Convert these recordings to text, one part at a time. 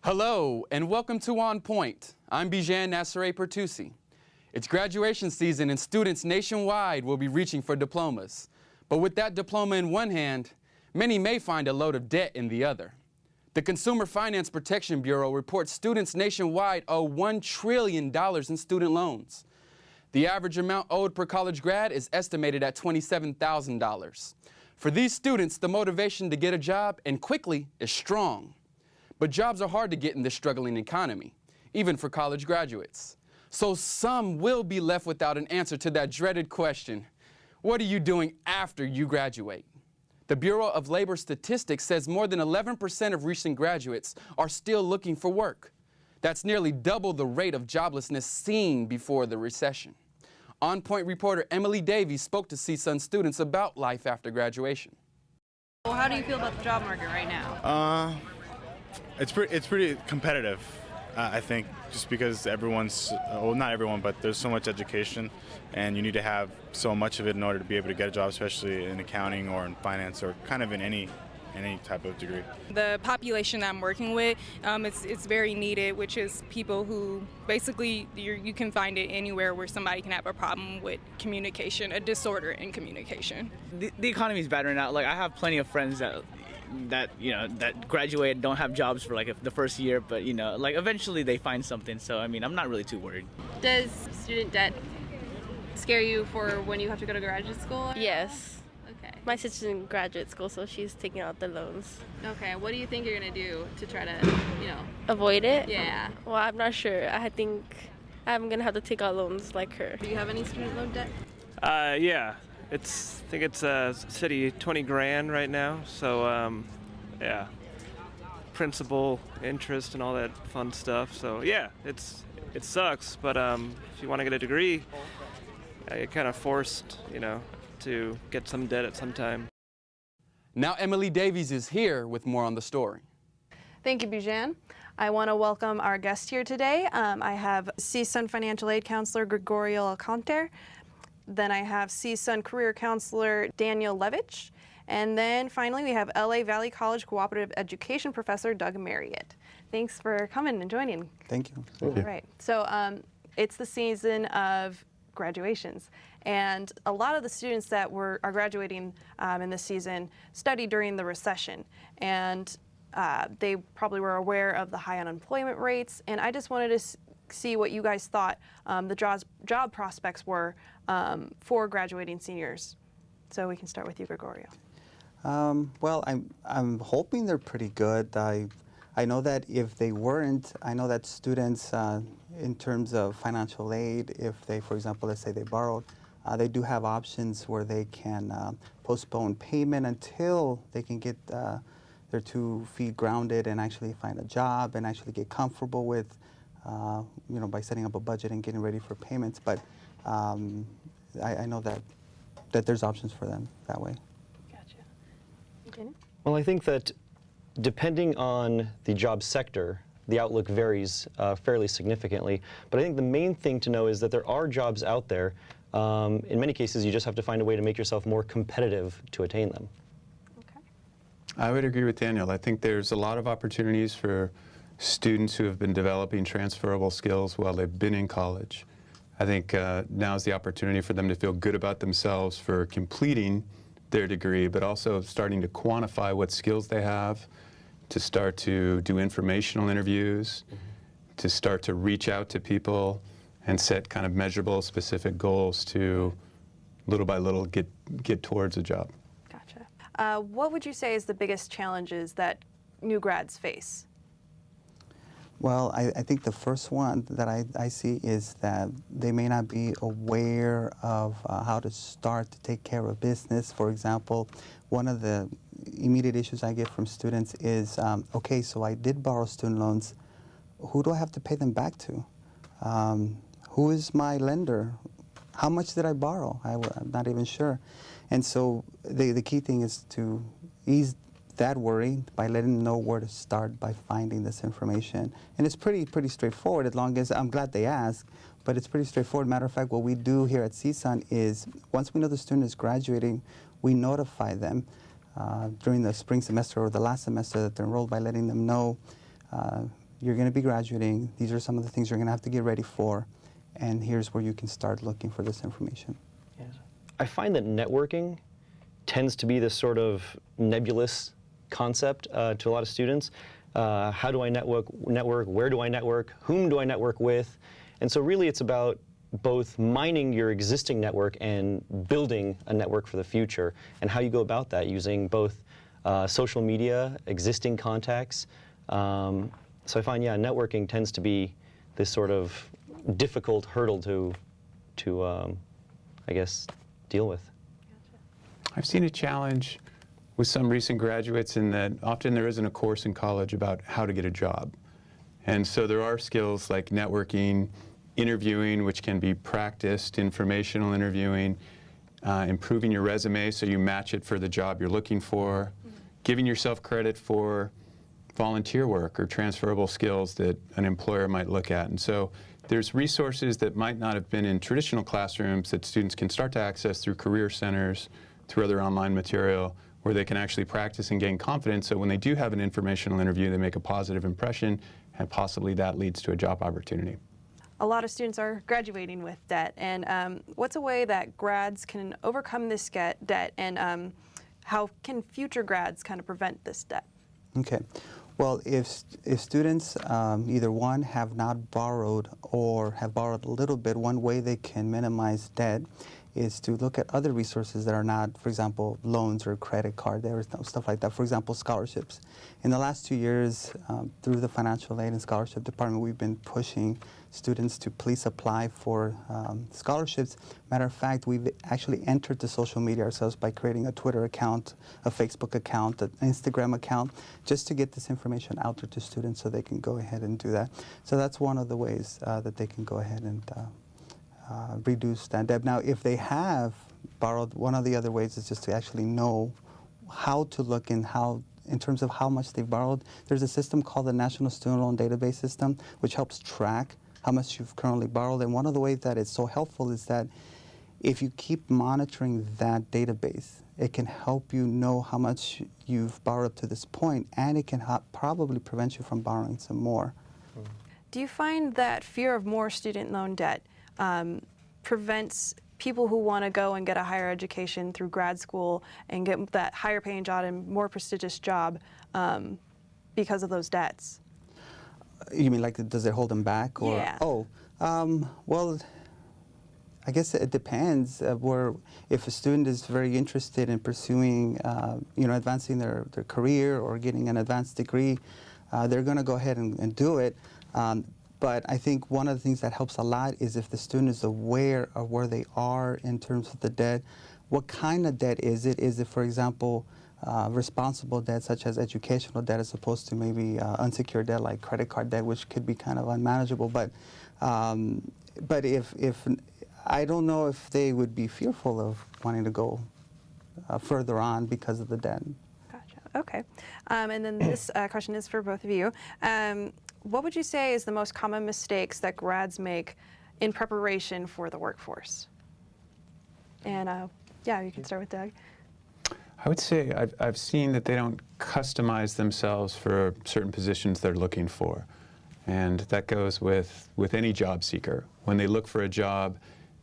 Hello, and welcome to On Point. I'm Bijan Nasere Pertusi. It's graduation season, and students nationwide will be reaching for diplomas. But with that diploma in one hand, many may find a load of debt in the other. The Consumer Finance Protection Bureau reports students nationwide owe $1 trillion in student loans. The average amount owed per college grad is estimated at $27,000. For these students, the motivation to get a job, and quickly, is strong. But jobs are hard to get in this struggling economy, even for college graduates. So some will be left without an answer to that dreaded question: what are you doing after you graduate? The Bureau of Labor Statistics says more than 11% of recent graduates are still looking for work. That's nearly double the rate of joblessness seen before the recession. On Point reporter Emily Davies spoke to CSUN students about life after graduation. Well, how do you feel about the job market right now? It's pretty competitive, I think, just because everyone's, well, not everyone, but there's so much education, and you need to have so much of it in order to be able to get a job, especially in accounting or in finance or kind of in any type of degree. The population that I'm working with, it's very needed, which is people who basically you can find it anywhere where somebody can have a problem with communication, a disorder in communication. The economy is bad right now. Like, I have plenty of friends that graduate and don't have jobs for like the first year, but like eventually they find something. So I mean, I'm not really too worried. Does student debt scare you for when you have to go to graduate school? Yes. Okay. My sister's in graduate school, so she's taking out the loans. Okay, what do you think you're gonna do to try to, Avoid it? Yeah. Well, I'm not sure. I think I'm gonna have to take out loans like her. Do you have any student loan debt? Yeah. I think it's city 20 grand right now. So yeah, principal, interest, and all that fun stuff. So yeah, it sucks. But if you want to get a degree, you're kind of forced, to get some debt at some time. Now Emily Davies is here with more on the story. Thank you, Bijan. I want to welcome our guest here today. I have CSUN Financial Aid Counselor Gregorio Alcante. Then I have CSUN Career Counselor Daniel Levitch. And then finally we have LA Valley College Cooperative Education Professor Doug Marriott. Thanks for coming and joining. Thank you. All right. So it's the season of graduations. And a lot of the students that are graduating in this season studied during the recession. And they probably were aware of the high unemployment rates. And I just wanted to see what you guys thought the job prospects were for graduating seniors. So we can start with you, Gregorio. Well, I'm hoping they're pretty good. I know that if they weren't, I know that students, in terms of financial aid, if they, for example, let's say they borrowed, they do have options where they can postpone payment until they can get their 2 feet grounded and actually find a job and actually get comfortable with, by setting up a budget and getting ready for payments. But I know that there's options for them that way. Gotcha. Okay. Well, I think that depending on the job sector, the outlook varies fairly significantly. But I think the main thing to know is that there are jobs out there. In many cases, you just have to find a way to make yourself more competitive to attain them. Okay. I would agree with Daniel. I think there's a lot of opportunities for students who have been developing transferable skills while they've been in college. I think now's the opportunity for them to feel good about themselves for completing their degree, but also starting to quantify what skills they have, to start to do informational interviews, to start to reach out to people and set kind of measurable, specific goals to, little by little, get towards a job. Gotcha. What would you say is the biggest challenges that new grads face? Well, I think the first one that I see is that they may not be aware of how to start to take care of business. For example, one of the immediate issues I get from students is, okay, so I did borrow student loans. Who do I have to pay them back to? Who is my lender? How much did I borrow? I'm not even sure. And so the key thing is to ease that worry by letting them know where to start by finding this information. And it's pretty straightforward, as long as, I'm glad they asked, but it's pretty straightforward. Matter of fact, what we do here at CSUN is, once we know the student is graduating, we notify them during the spring semester or the last semester that they're enrolled by letting them know you're going to be graduating. These are some of the things you're going to have to get ready for. And here's where you can start looking for this information. Yes. I find that networking tends to be this sort of nebulous concept to a lot of students. How do I network? Where do I network? Whom do I network with? And so really it's about both mining your existing network and building a network for the future, and how you go about that using both social media, existing contacts. So I find, yeah, networking tends to be this sort of difficult hurdle to I guess, deal with. I've seen a challenge with some recent graduates in that often there isn't a course in college about how to get a job. And so there are skills like networking, interviewing, which can be practiced, informational interviewing, improving your resume so you match it for the job you're looking for, giving yourself credit for volunteer work or transferable skills that an employer might look at. And so there's resources that might not have been in traditional classrooms that students can start to access through career centers, through other online material, where they can actually practice and gain confidence, so when they do have an informational interview, they make a positive impression, and possibly that leads to a job opportunity. A lot of students are graduating with debt, and what's a way that grads can overcome this debt, and how can future grads kind of prevent this debt? Okay. Well, if students either one have not borrowed or have borrowed a little bit, one way they can minimize debt is to look at other resources that are not, for example, loans or credit card or stuff like that. For example, scholarships. In the last 2 years, through the Financial Aid and Scholarship Department, we've been pushing students to please apply for scholarships. Matter of fact, we've actually entered the social media ourselves by creating a Twitter account, a Facebook account, an Instagram account, just to get this information out there to students so they can go ahead and do that. So that's one of the ways that they can go ahead and reduce that debt. Now, if they have borrowed, one of the other ways is just to actually know how to look in terms of how much they've borrowed. There's a system called the National Student Loan Database System, which helps track how much you've currently borrowed. And one of the ways that it's so helpful is that if you keep monitoring that database, it can help you know how much you've borrowed up to this point, and it can probably prevent you from borrowing some more. Do you find that fear of more student loan debt prevents people who want to go and get a higher education through grad school and get that higher paying job and more prestigious job because of those debts? You mean, like, does it hold them back? Or, yeah. Well, I guess it depends. If a student is very interested in pursuing, advancing their career or getting an advanced degree, they're going to go ahead and do it. But I think one of the things that helps a lot is if the student is aware of where they are in terms of the debt. What kind of debt is it? Is it, for example, responsible debt such as educational debt as opposed to maybe unsecured debt like credit card debt, which could be kind of unmanageable. But if I don't know if they would be fearful of wanting to go further on because of the debt. Gotcha. Okay. And then this question is for both of you. What would you say is the most common mistakes that grads make in preparation for the workforce? And you can start with Doug. I would say I've seen that they don't customize themselves for certain positions they're looking for. And that goes with any job seeker. When they look for a job,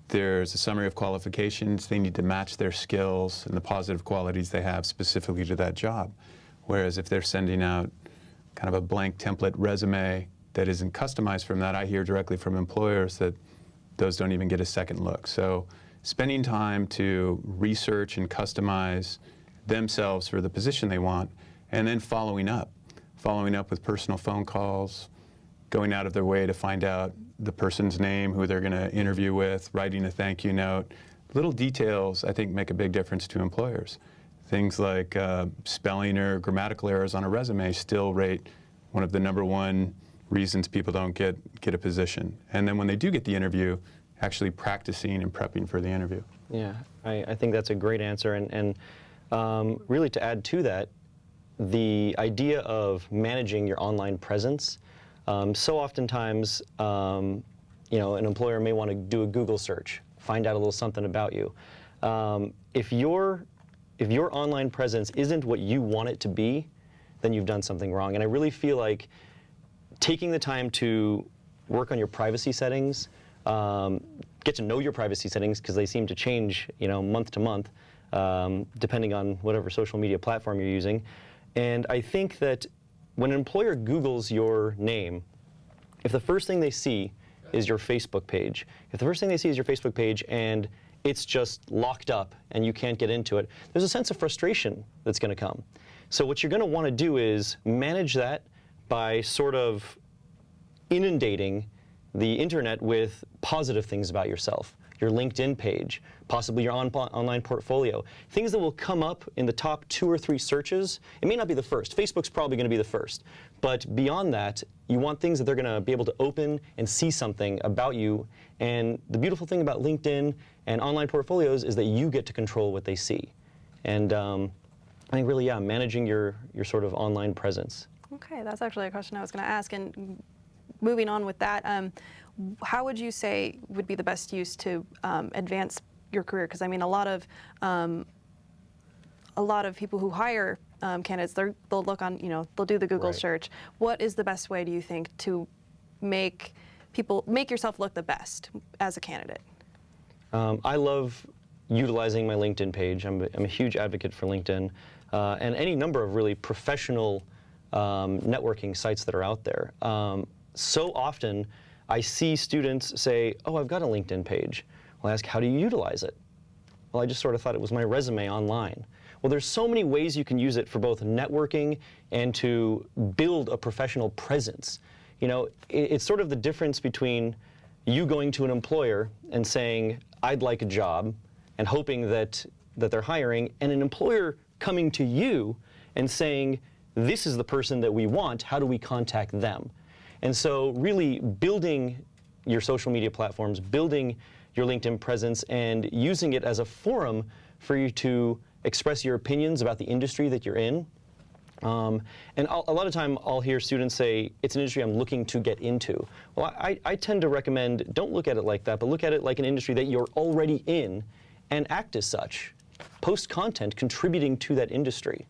there's a summary of qualifications. They need to match their skills and the positive qualities they have specifically to that job. Whereas if they're sending out kind of a blank template resume that isn't customized from that, I hear directly from employers that those don't even get a second look. So spending time to research and customize themselves for the position they want, and then following up with personal phone calls, going out of their way to find out the person's name, who they're going to interview with, writing a thank you note. Little details, I think, make a big difference to employers. Things like spelling or grammatical errors on a resume still rate one of the #1 reasons people don't get a position. And then when they do get the interview, actually practicing and prepping for the interview. Yeah, I think that's a great answer. And really to add to that, the idea of managing your online presence, so oftentimes, an employer may want to do a Google search, find out a little something about you. If your online presence isn't what you want it to be, then you've done something wrong. And I really feel like taking the time to work on your privacy settings, get to know your privacy settings because they seem to change, month to month, depending on whatever social media platform you're using. And I think that when an employer Googles your name, if the first thing they see is your Facebook page, and it's just locked up and you can't get into it, there's a sense of frustration that's going to come. So what you're going to want to do is manage that by sort of inundating the internet with positive things about yourself. Your LinkedIn page, possibly your online portfolio, things that will come up in the top 2 or 3 searches. It may not be the first. Facebook's probably going to be the first. But beyond that, you want things that they're going to be able to open and see something about you. And the beautiful thing about LinkedIn and online portfolios is that you get to control what they see. And I think really, managing your sort of online presence. Okay, that's actually a question I was going to ask. And moving on with that, how would you say would be the best use to advance your career? Because I mean, a lot of people who hire candidates, they'll look on, they'll do the Google search. What is the best way, do you think, to make yourself look the best as a candidate? I love utilizing my LinkedIn page. I'm a huge advocate for LinkedIn and any number of really professional networking sites that are out there. So often, I see students say, oh, I've got a LinkedIn page. Well, I ask, how do you utilize it? Well, I just sort of thought it was my resume online. Well, there's so many ways you can use it for both networking and to build a professional presence. It's sort of the difference between you going to an employer and saying, I'd like a job, and hoping that they're hiring, and an employer coming to you and saying, this is the person that we want, how do we contact them? And so really building your social media platforms, building your LinkedIn presence, and using it as a forum for you to express your opinions about the industry that you're in. And a lot of time I'll hear students say, it's an industry I'm looking to get into. Well, I tend to recommend, don't look at it like that, but look at it like an industry that you're already in and act as such. Post content contributing to that industry.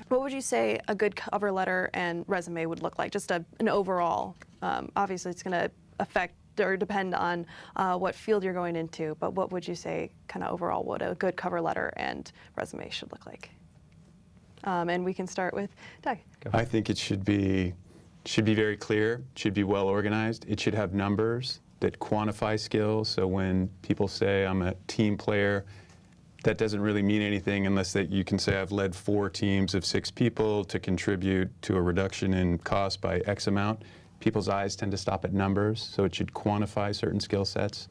What would you say a good cover letter and resume would look like? Just an overall. Obviously, it's going to affect or depend on what field you're going into, but what would you say kind of overall what a good cover letter and resume should look like? And we can start with Doug. I think it should be very clear, should be well organized. It should have numbers that quantify skills. So when people say I'm a team player, that doesn't really mean anything unless that you can say I've led 4 teams of 6 people to contribute to a reduction in cost by X amount. People's eyes tend to stop at numbers, so it should quantify certain skill sets.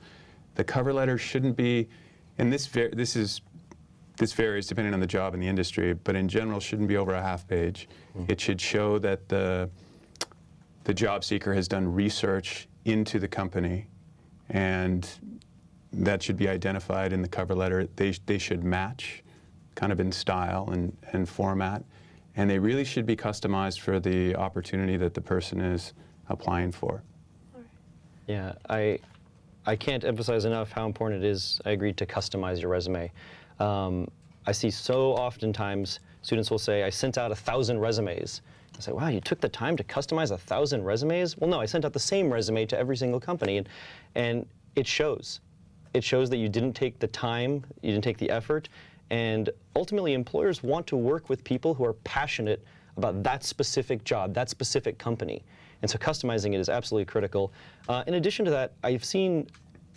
The cover letter shouldn't be, and this varies depending on the job and the industry, but in general shouldn't be over a half page. It should show that the job seeker has done research into the company, and that should be identified in the cover letter. They should match kind of in style and format, and they really should be customized for the opportunity that the person is applying for. Yeah, I can't emphasize enough how important it is, I agree, to customize your resume. I see so oftentimes students will say, I sent out 1,000 resumes. I say, wow, you took the time to customize 1,000 resumes? Well, no, I sent out the same resume to every single company, and it shows. It shows that you didn't take the time, you didn't take the effort, and ultimately employers want to work with people who are passionate about that specific job, that specific company. And so customizing it is absolutely critical. In addition to that, I've seen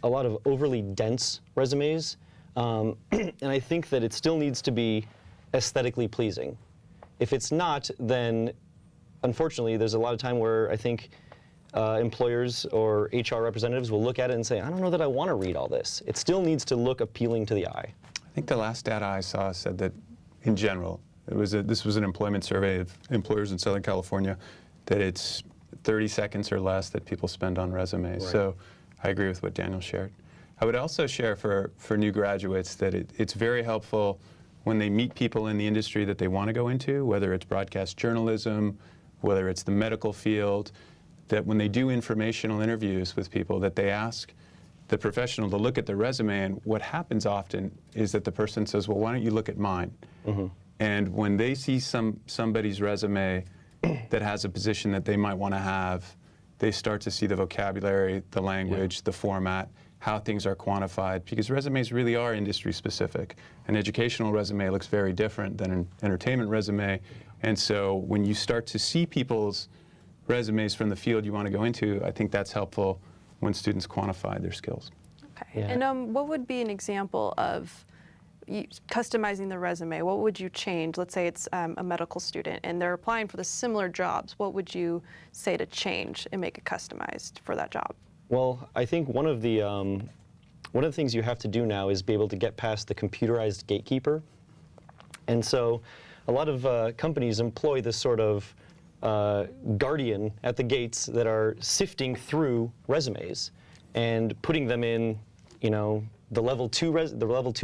a lot of overly dense resumes, and I think that it still needs to be aesthetically pleasing. If it's not, then unfortunately there's a lot of time where I think employers or HR representatives will look at it and say, I don't know that I want to read all this. It still needs to look appealing to the eye. I think the last data I saw said that in general, this was an employment survey of employers in Southern California, that it's 30 seconds or less that people spend on resumes. Right. So I agree with what Daniel shared. I would also share for new graduates that it's very helpful when they meet people in the industry that they want to go into, whether it's broadcast journalism, whether it's the medical field, that when they do informational interviews with people, that they ask the professional to look at the resume, and what happens often is that the person says, well, why don't you look at mine? Mm-hmm. And when they see somebody's resume that has a position that they might want to have, they start to see the vocabulary, the language, the format, how things are quantified, because resumes really are industry specific. An educational resume looks very different than an entertainment resume, and so when you start to see people's resumes from the field you want to go into, I think that's helpful when students quantify their skills. Okay. And what would be an example of customizing the resume? What would you change? Let's say it's a medical student and they're applying for the similar jobs. What would you say to change and make it customized for that job? Well, I think one of the things you have to do now is be able to get past the computerized gatekeeper. And so a lot of companies employ this sort of guardian at the gates that are sifting through resumes and putting them in, you know, the level 2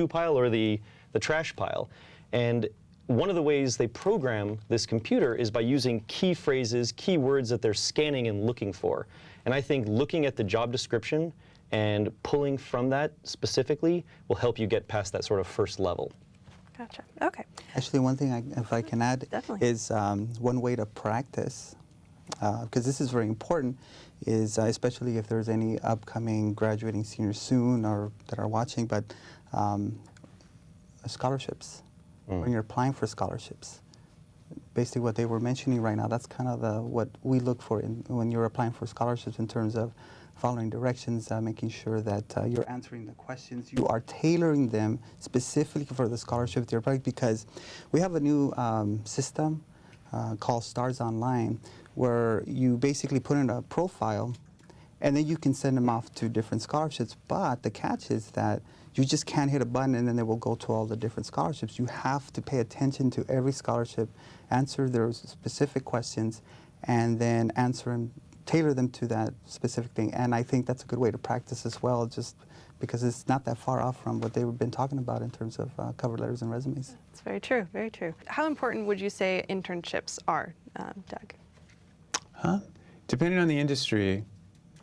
pile or the trash pile. And one of the ways they program this computer is by using key phrases, key words that they're scanning and looking for. And I think looking at the job description and pulling from that specifically will help you get past that sort of first level. Gotcha. Okay. Actually, one thing, if I can add, is one way to practice, because this is very important, is especially if there's any upcoming graduating seniors soon or that are watching, but scholarships, when you're applying for scholarships. Basically what they were mentioning right now, that's kind of what we look for when you're applying for scholarships in terms of following directions, making sure that you're answering the questions, you are tailoring them specifically for the scholarship that you're applying, because we have a new system called Stars Online, where you basically put in a profile and then you can send them off to different scholarships. But the catch is that you just can't hit a button and then they will go to all the different scholarships. You have to pay attention to every scholarship, answer their specific questions, and then answer them, tailor them to that specific thing. And I think that's a good way to practice as well, just because it's not that far off from what they've been talking about in terms of cover letters and resumes. It's very true, very true. How important would you say internships are, Doug? Depending on the industry,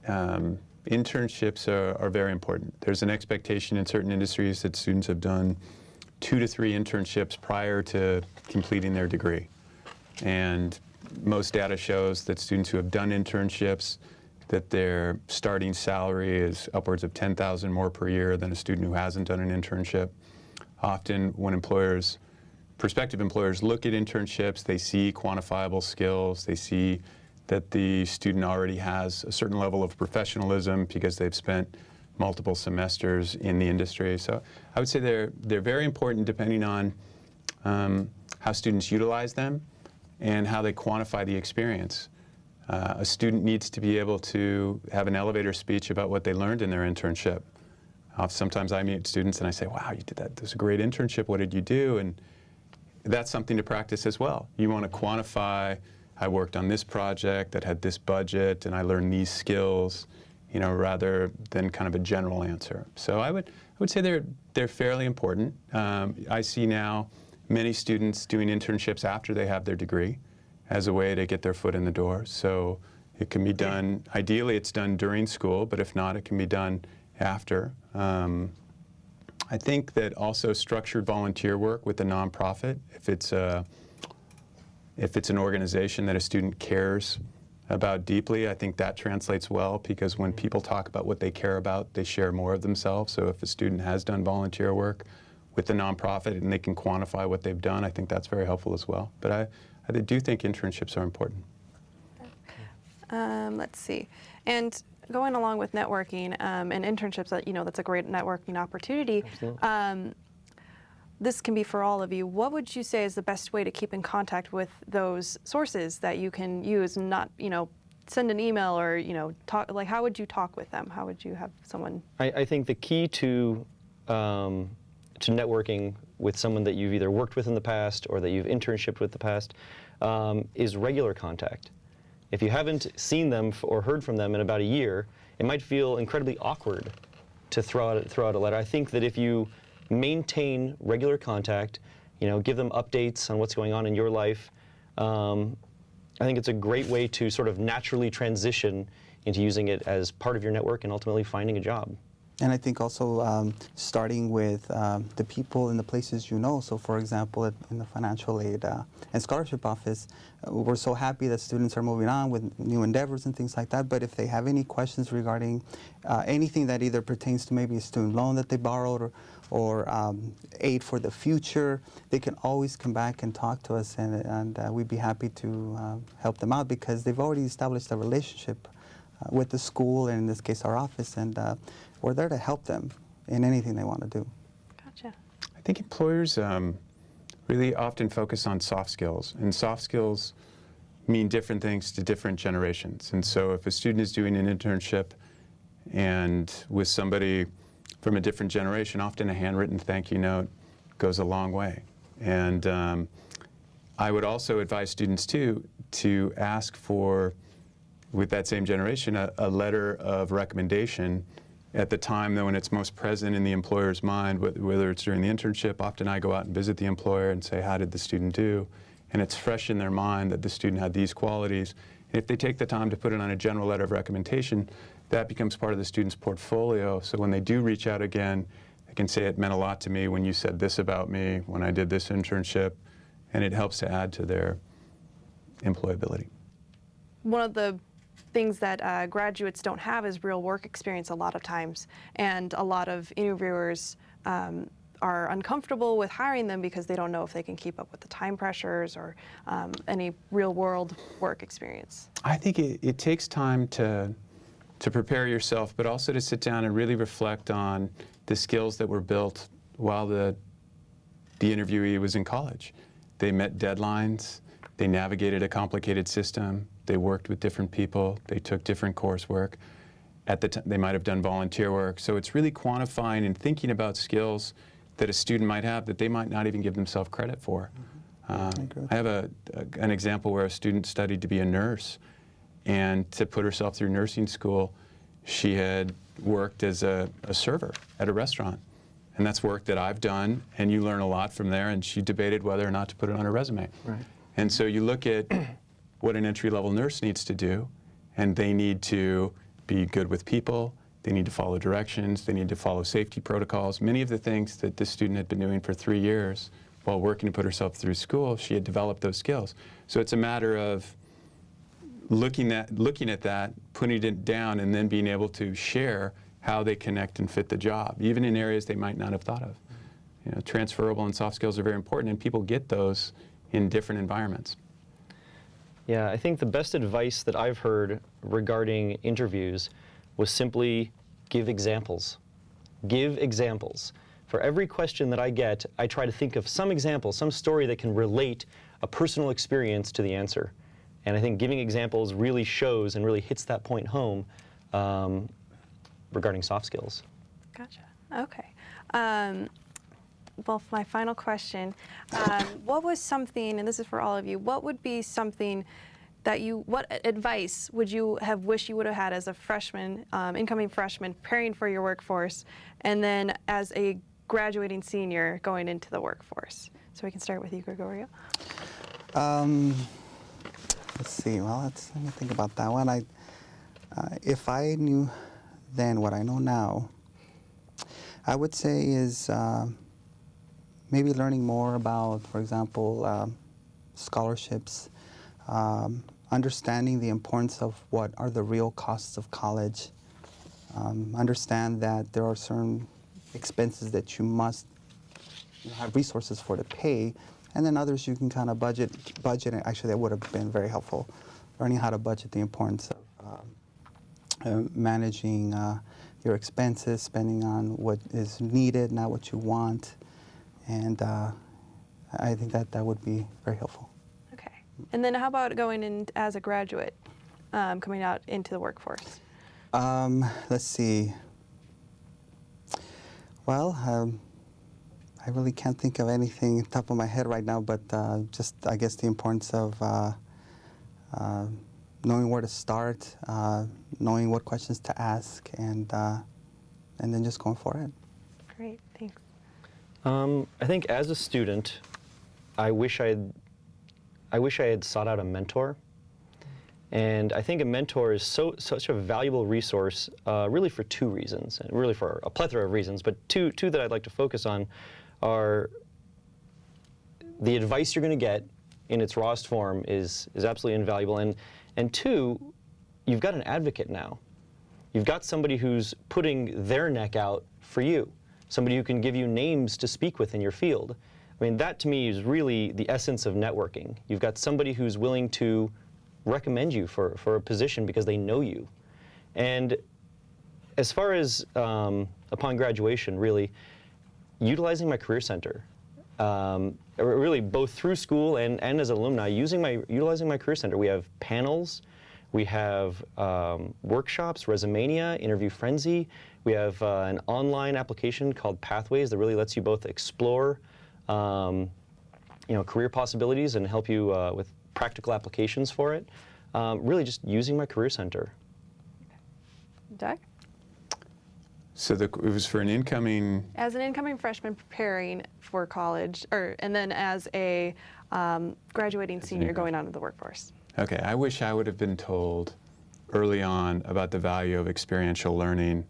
internships are very important. There's an expectation in certain industries that students have done 2 to 3 internships prior to completing their degree. And most data shows that students who have done internships, that their starting salary is upwards of $10,000 more per year than a student who hasn't done an internship. Often when prospective employers look at internships, they see quantifiable skills, they see that the student already has a certain level of professionalism because they've spent multiple semesters in the industry. So I would say they're very important depending on how students utilize them and how they quantify the experience. A student needs to be able to have an elevator speech about what they learned in their internship. Sometimes I meet students and I say, wow, you did that. This was a great internship. What did you do? And that's something to practice as well. You want to quantify, I worked on this project that had this budget and I learned these skills, you know, rather than kind of a general answer. So I would say they're fairly important. I see now many students doing internships after they have their degree as a way to get their foot in the door. So it can be done, ideally it's done during school, but if not, it can be done after. I think that also structured volunteer work with a nonprofit, if it's an organization that a student cares about deeply, I think that translates well, because when people talk about what they care about, they share more of themselves. So if a student has done volunteer work with a nonprofit and they can quantify what they've done, I think that's very helpful as well. But I do think internships are important. Let's see. And going along with networking and internships, that's a great networking opportunity. This can be for all of you. What would you say is the best way to keep in contact with those sources that you can use and not, send an email or, talk, like how would you talk with them? How would you have someone? I think the key to networking with someone that you've either worked with in the past or that you've internshiped with in the past is regular contact. If you haven't seen them or heard from them in about a year, it might feel incredibly awkward to throw out a letter. I think that if you maintain regular contact, give them updates on what's going on in your life, I think it's a great way to sort of naturally transition into using it as part of your network and ultimately finding a job. And I think also starting with the people in the places you know. So, for example, in the financial aid and scholarship office, we're so happy that students are moving on with new endeavors and things like that. But if they have any questions regarding anything that either pertains to maybe a student loan that they borrowed or aid for the future, they can always come back and talk to us, and we'd be happy to help them out because they've already established a relationship with the school, and in this case our office, and we're there to help them in anything they want to do. Gotcha. I think employers really often focus on soft skills, and soft skills mean different things to different generations. And so if a student is doing an internship and with somebody from a different generation, often a handwritten thank you note goes a long way. And I would also advise students too to ask for, with that same generation, a letter of recommendation at the time when it's most present in the employer's mind, whether it's during the internship. Often I go out and visit the employer and say, how did the student do? And it's fresh in their mind that the student had these qualities. And if they take the time to put it on a general letter of recommendation, that becomes part of the student's portfolio. So when they do reach out again, they can say, it meant a lot to me when you said this about me, when I did this internship, and it helps to add to their employability. One of the things that graduates don't have is real work experience a lot of times, and a lot of interviewers are uncomfortable with hiring them because they don't know if they can keep up with the time pressures or any real world work experience. I think it takes time to prepare yourself, but also to sit down and really reflect on the skills that were built while the interviewee was in college. They met deadlines, they navigated a complicated system, they worked with different people, they took different coursework. At the time, they might have done volunteer work. So it's really quantifying and thinking about skills that a student might have that they might not even give themselves credit for. I have an example where a student studied to be a nurse, and to put herself through nursing school, she had worked as a server at a restaurant. And that's work that I've done, and you learn a lot from there, and she debated whether or not to put it on her resume. Right. And so you look at what an entry-level nurse needs to do, and they need to be good with people, they need to follow directions, they need to follow safety protocols. Many of the things that this student had been doing for 3 years while working to put herself through school, she had developed those skills. So it's a matter of looking at that, putting it down, and then being able to share how they connect and fit the job, even in areas they might not have thought of. You know, transferable and soft skills are very important, and people get those in different environments. Yeah, I think the best advice that I've heard regarding interviews was simply give examples. Give examples. For every question that I get, I try to think of some example, some story that can relate a personal experience to the answer. And I think giving examples really shows and really hits that point home regarding soft skills. Gotcha. Okay. Well, my final question, what was something, and this is for all of you, what would be something that what advice would you have wished you would have had as a freshman, incoming freshman, preparing for your workforce, and then as a graduating senior going into the workforce? So we can start with you, Gregorio. Let's see, well, let me think about that one. If I knew then what I know now, I would say is maybe learning more about, for example, scholarships, understanding the importance of what are the real costs of college, understand that there are certain expenses that you must have resources for to pay, and then others you can kind of budget, and actually that would have been very helpful, learning how to budget, the importance of managing your expenses, spending on what is needed, not what you want, and I think that would be very helpful. Okay. And then how about going in as a graduate, coming out into the workforce? Let's see. Well, I really can't think of anything top of my head right now, but just, I guess, the importance of knowing where to start, knowing what questions to ask, and then just going for it. Great, thanks. I think as a student, I wish I had sought out a mentor. And I think a mentor is such a valuable resource, really for two reasons, and really for a plethora of reasons, but two that I'd like to focus on are the advice you're going to get in its rawest form is absolutely invaluable, and two, you've got an advocate now. You've got somebody who's putting their neck out for you, somebody who can give you names to speak with in your field. I mean, that to me is really the essence of networking. You've got somebody who's willing to recommend you for a position because they know you. And as far as upon graduation, really, utilizing my Career Center, really both through school and as alumni, utilizing my Career Center. We have panels, we have workshops, Resumania, Interview Frenzy. We have an online application called Pathways that really lets you both explore career possibilities and help you with practical applications for it. Really just using my Career Center. Doug? So it was for an incoming... As an incoming freshman preparing for college, and then as a graduating senior going out into the workforce. Okay, I wish I would have been told early on about the value of experiential learning.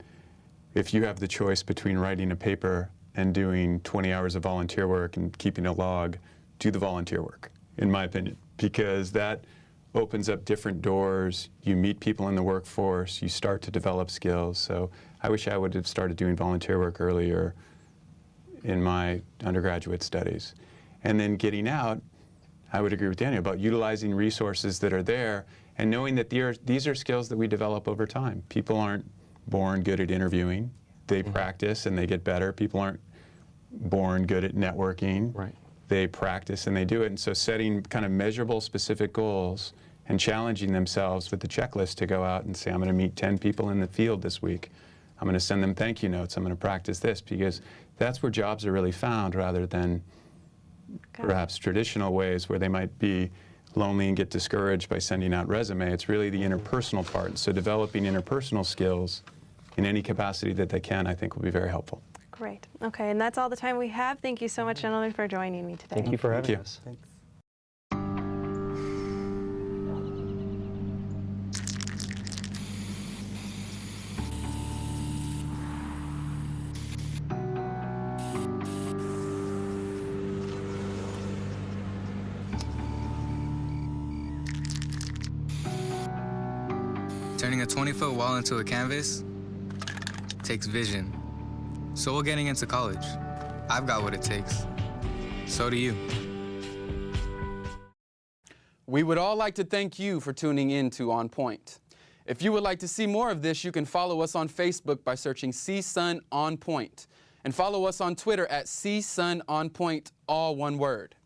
If you have the choice between writing a paper and doing 20 hours of volunteer work and keeping a log, do the volunteer work, in my opinion, because that opens up different doors. You meet people in the workforce, you start to develop skills. So I wish I would have started doing volunteer work earlier in my undergraduate studies. And then getting out, I would agree with Daniel about utilizing resources that are there and knowing that these are skills that we develop over time. People aren't born good at interviewing. They practice and they get better. People aren't born good at networking. Right. They practice and they do it. And so setting kind of measurable, specific goals and challenging themselves with the checklist to go out and say, I'm going to meet 10 people in the field this week. I'm going to send them thank you notes. I'm going to practice this, because that's where jobs are really found rather than perhaps traditional ways where they might be lonely and get discouraged by sending out resume. It's really the interpersonal part. So developing interpersonal skills in any capacity that they can, I think, will be very helpful. Great. Okay, and that's all the time we have. Thank you so much, gentlemen, for joining me today. Thank you for having us. Thanks. Turning a 20-foot wall into a canvas takes vision. So will getting into college. I've got what it takes. So do you. We would all like to thank you for tuning in to On Point. If you would like to see more of this, you can follow us on Facebook by searching CSUN On Point, and follow us on Twitter at CSUN On Point, all one word.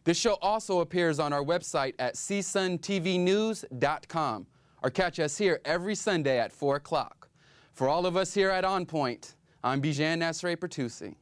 This show also appears on our website at csuntvnews.com, or catch us here every Sunday at 4 o'clock. For all of us here at On Point, I'm Bijan Nasre Pertusi.